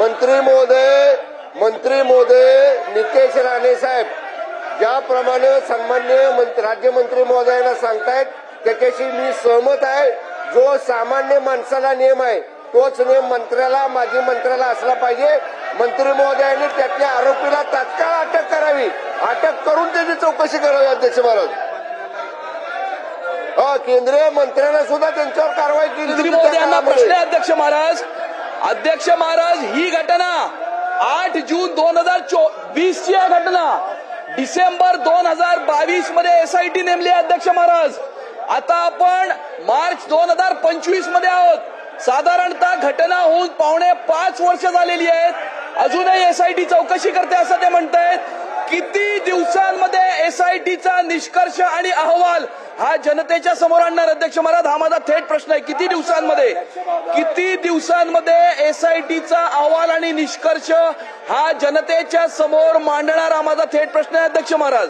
मंत्री महोदय नितेश राणे साहेब ज्याप्रमाणे सन्माननीय राज्यमंत्री महोदयांना सांगतायत त्याच्याशी मी सहमत आहे। जो सामान्य माणसाला नियम आहे तोच नियम माजी मंत्र्याला असला पाहिजे। मंत्री महोदयांनी त्यातल्या आरोपीला तात्काळ अटक करावी, अटक करून त्याची चौकशी करावी। अध्यक्ष महाराज, केंद्रीय मंत्र्यांना सुद्धा त्यांच्यावर कारवाई केली। मंत्री महोदयांना प्रश्न आहे अध्यक्ष महाराज, ही घटना 8 जून 2020 ची आहे घटना। डिसेंबर 2022 मध्ये एसआयटी नेमली आहे अध्यक्ष महाराज। आता आपण मार्च 2025 मध्ये आहोत। साधारणतः घटना होऊन 5.25 वर्ष झालेली आहेत, अजूनही एसआयटी चौकशी करते असं ते म्हणतायत। किती दिवसांमध्ये एसआयटीचा निष्कर्ष आणि अहवाल हा जनतेच्या समोर आणणार अध्यक्ष महाराज? हा माझा थेट प्रश्न आहे। किती दिवसांमध्ये एसआयटीचा अहवाल आणि निष्कर्ष हा जनतेच्या समोर मांडणार? हा माझा थेट प्रश्न आहे अध्यक्ष महाराज।